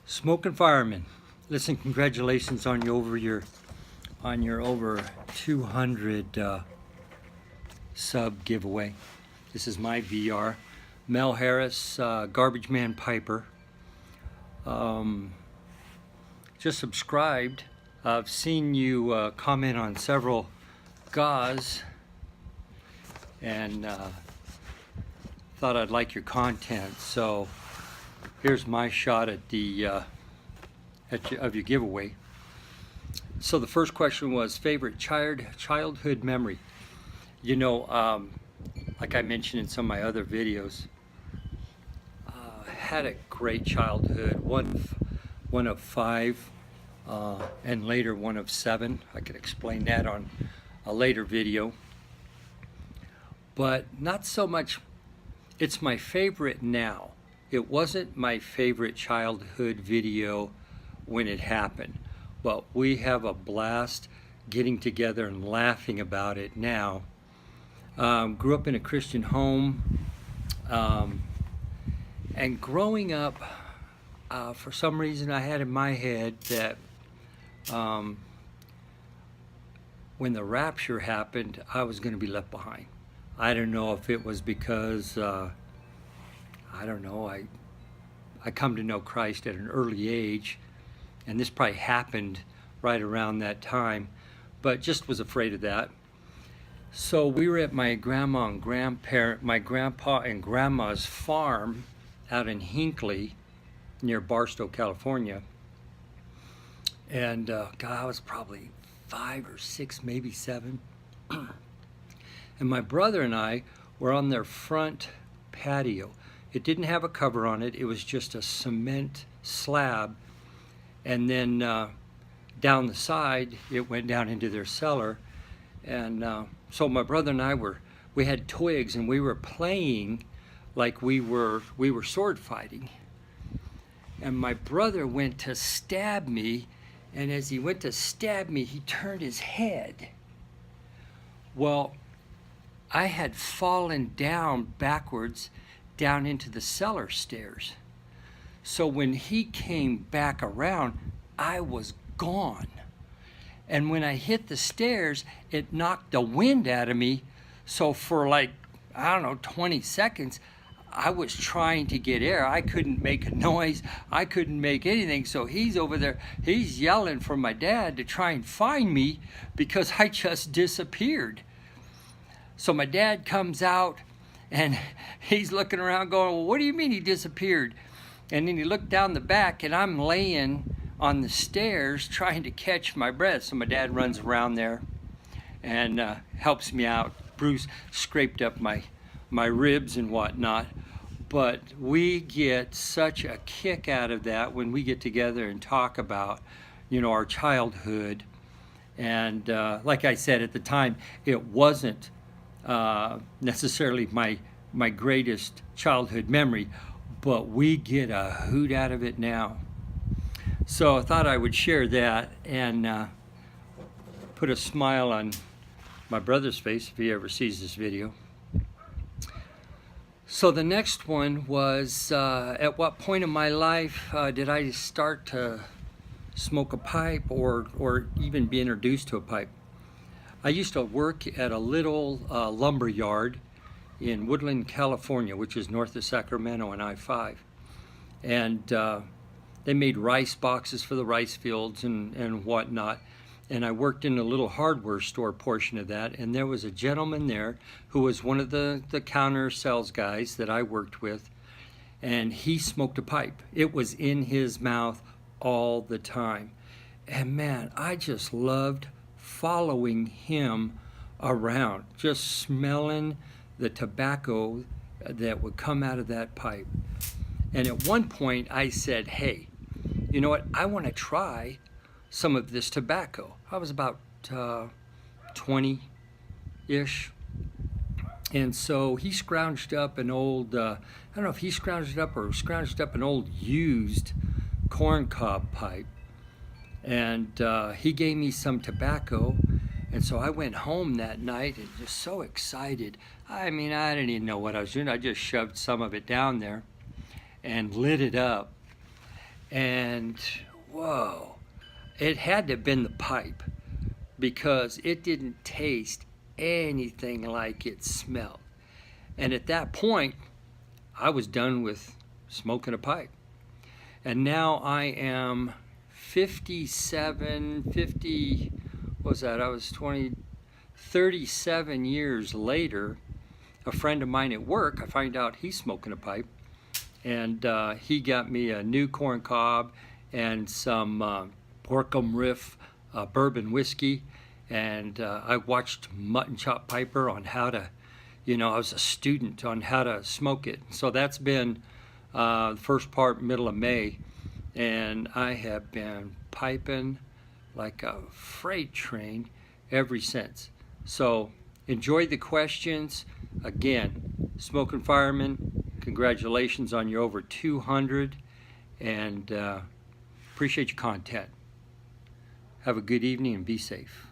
Smoking Fireman. Listen, congratulations on your over 200 sub giveaway. This is my VR. Mel Harris, Garbage Man Piper. Just subscribed. I've seen you comment on several GAWs and thought I'd like your content. So here's my shot at the of your giveaway. So the first question was favorite childhood memory. You know, like I mentioned in some of my other videos, had a great childhood. One of 5, and later one of 7. I could explain that on a later video. But not so much. It's my favorite now. It wasn't my favorite childhood video when it happened, but we have a blast getting together and laughing about it now. Grew up in a Christian home, and growing up, for some reason I had in my head that when the rapture happened, I was going to be left behind. I don't know if it was because I don't know, I come to know Christ at an early age, and this probably happened right around that time, but just was afraid of that. So we were at my grandpa and grandma's farm out in Hinckley near Barstow, California. And God, I was probably 5 or 6, maybe 7. And my brother and I were on their front patio. It didn't have a cover on it. It was just a cement slab. And then down the side, it went down into their cellar. And so my brother and I we had twigs, and we were playing like we were sword fighting. And my brother went to stab me, and as he went to stab me, he turned his head. Well, I had fallen down backwards down into the cellar stairs. So when he came back around, I was gone. And when I hit the stairs, it knocked the wind out of me. So for like, I don't know, 20 seconds, I was trying to get air. I couldn't make a noise. I couldn't make anything. So he's over there, he's yelling for my dad to try and find me because I just disappeared. So my dad comes out and he's looking around going, well, what do you mean he disappeared? And then he looked down the back, and I'm laying on the stairs trying to catch my breath. So my dad runs around there and helps me out. Bruce scraped up my ribs and whatnot. But we get such a kick out of that when we get together and talk about, you know, our childhood. And like I said at the time, it wasn't necessarily my greatest childhood memory, but we get a hoot out of it now. So I thought I would share that and put a smile on my brother's face if he ever sees this video. So the next one was, at what point in my life did I start to smoke a pipe or even be introduced to a pipe? I used to work at a little lumber yard in Woodland, California, which is north of Sacramento and I-5. And they made rice boxes for the rice fields and whatnot. And I worked in a little hardware store portion of that. And there was a gentleman there who was one of the counter sales guys that I worked with. And he smoked a pipe. It was in his mouth all the time. And man, I just loved following him around, just smelling the tobacco that would come out of that pipe. And at one point I said, hey, you know what, I want to try some of this tobacco. I was about 20-ish. And so he scrounged up an old, I don't know if he scrounged it up or scrounged up an old used corncob pipe. And he gave me some tobacco. And so I went home that night and just so excited. I mean, I didn't even know what I was doing. I just shoved some of it down there and lit it up. And whoa, it had to have been the pipe because it didn't taste anything like it smelled. And at that point, I was done with smoking a pipe. And now I am 50, what was that? I was 37 years later. A friend of mine at work, I find out he's smoking a pipe, and he got me a new corn cob and some Borkum Riff bourbon whiskey, and I watched Mutton Chop Piper on how to, I was a student on how to smoke it. So that's been the first part, middle of May, and I have been piping like a freight train ever since. So enjoy the questions. Again, Smoking Fireman, congratulations on your over 200, and appreciate your content. Have a good evening and be safe.